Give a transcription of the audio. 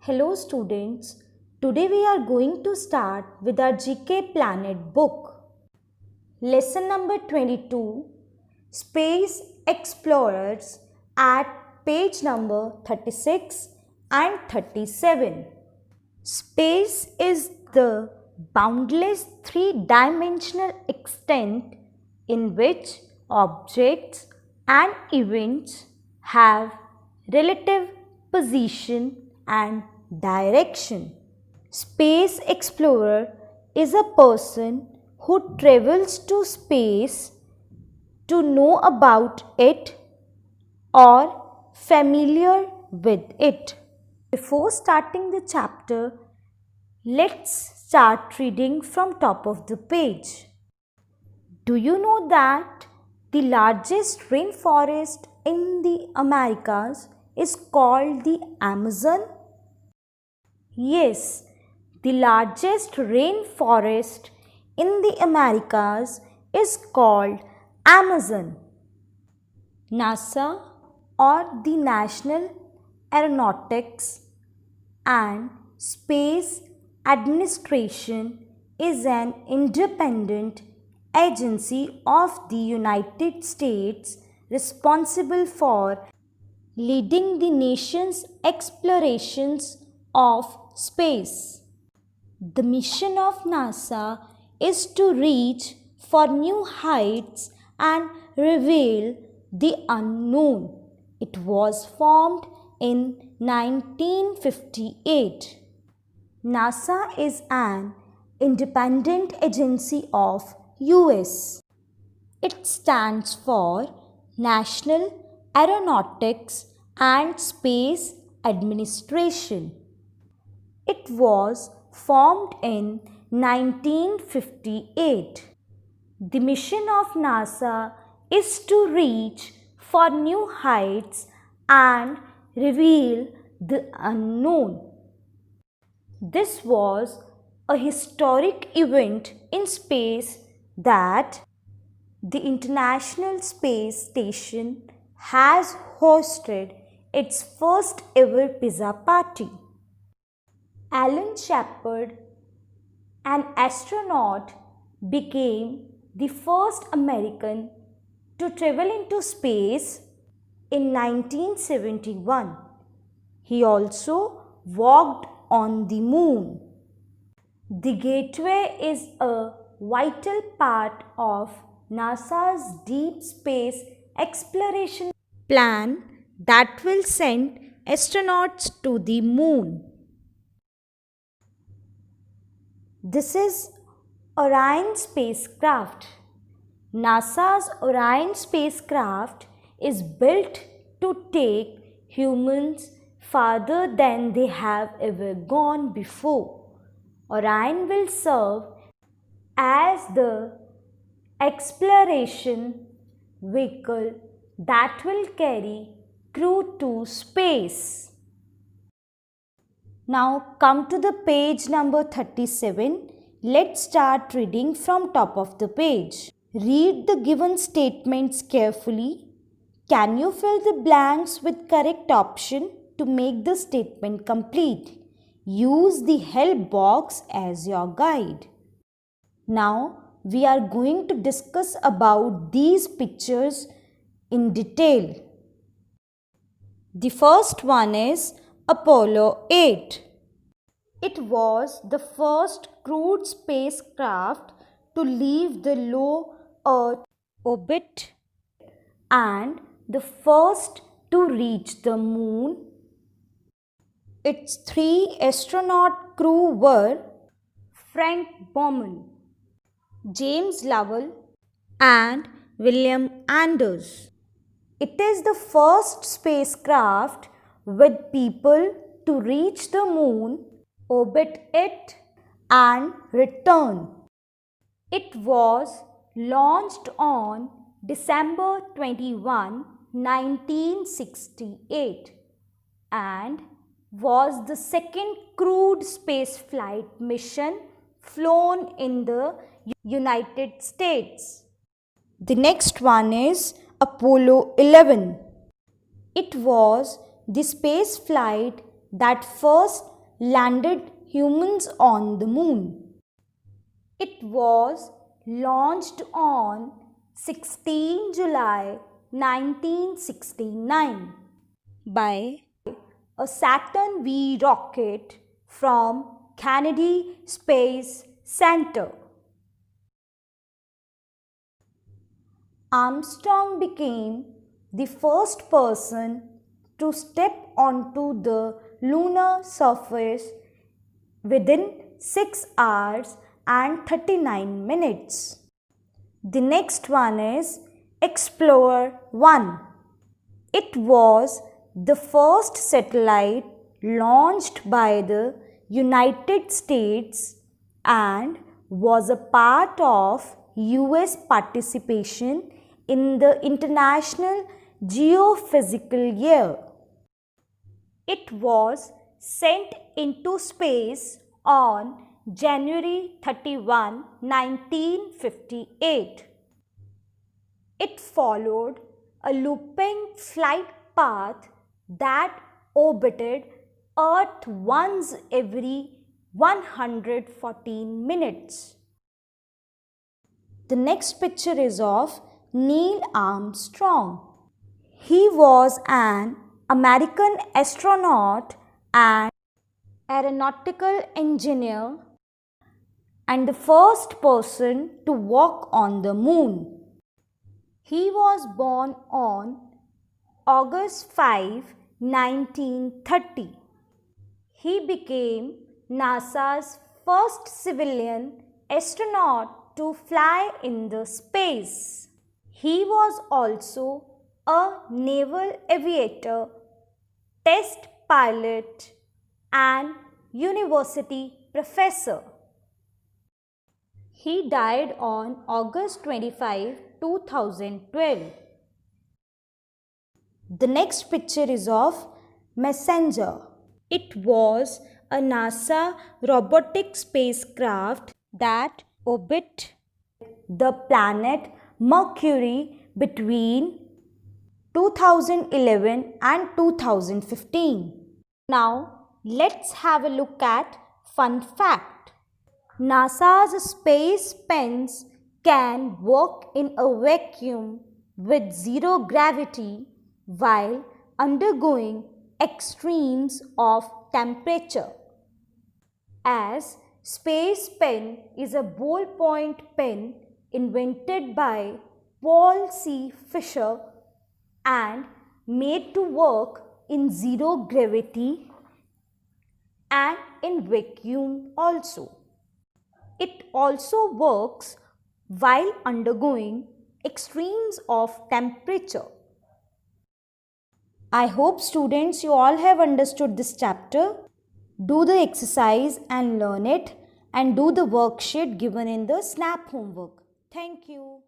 Hello students, today we are going to start with our GK Planet book. Lesson number 22, Space Explorers at page number 36 and 37. Space is the boundless three-dimensional extent in which objects and events have relative position and direction. Space explorer is a person who travels to space to know about it or familiar with it. Before starting the chapter, let's start reading from top of the page. Do you know that the largest rainforest in the Americas is called the Amazon? Yes, the largest rainforest in the Americas is called Amazon. NASA, or the National Aeronautics and Space Administration, is an independent agency of the United States responsible for leading the nation's explorations of space. The mission of NASA is to reach for new heights and reveal the unknown. It was formed in 1958. NASA is an independent agency of US. It stands for National Aeronautics and Space Administration. It was formed in 1958. The mission of NASA is to reach for new heights and reveal the unknown. This was a historic event in space that the International Space Station has hosted its first ever pizza party. Alan Shepard, an astronaut, became the first American to travel into space in 1971. He also walked on the moon. The Gateway is a vital part of NASA's deep space exploration plan that will send astronauts to the moon. This is Orion spacecraft. NASA's Orion spacecraft is built to take humans farther than they have ever gone before. Orion will serve as the exploration vehicle that will carry crew to space. Now come to the page number 37. Let's start reading from top of the page. Read the given statements carefully. Can you fill the blanks with correct option to make the statement complete? Use the help box as your guide. Now we are going to discuss about these pictures in detail. The first one is Apollo 8. It was the first crewed spacecraft to leave the low Earth orbit and the first to reach the moon. Its three astronaut crew were Frank Borman, James Lovell and William Anders. It is the first spacecraft with people to reach the moon, orbit it and return. It was launched on December 21, 1968 and was the second crewed spaceflight mission flown in the United States. The next one is Apollo 11. It was the space flight that first landed humans on the moon? It was launched on 16 July 1969 by a Saturn V rocket from Kennedy Space Center. Armstrong became the first person to step onto the lunar surface within 6 hours and 39 minutes. The next one is Explorer 1. It was the first satellite launched by the United States and was a part of US participation in the International Geophysical Year. It was sent into space on January 31, 1958. It followed a looping flight path that orbited Earth once every 114 minutes. The next picture is of Neil Armstrong. He was an American astronaut and aeronautical engineer and the first person to walk on the moon. He was born on August 5, 1930. He became NASA's first civilian astronaut to fly in the space. He was also a naval aviator, test pilot, and university professor. He died on August 25, 2012. The next picture is of Messenger. It was a NASA robotic spacecraft that orbited the planet Mercury between 2011 and 2015. Now, let's have a look at fun fact. NASA's space pens can work in a vacuum with zero gravity while undergoing extremes of temperature. As space pen is a ballpoint pen invented by Paul C. Fisher and made to work in zero gravity and in vacuum also. It also works while undergoing extremes of temperature. I hope students, you all have understood this chapter. Do the exercise and learn it, and do the worksheet given in the SNAP homework. Thank you.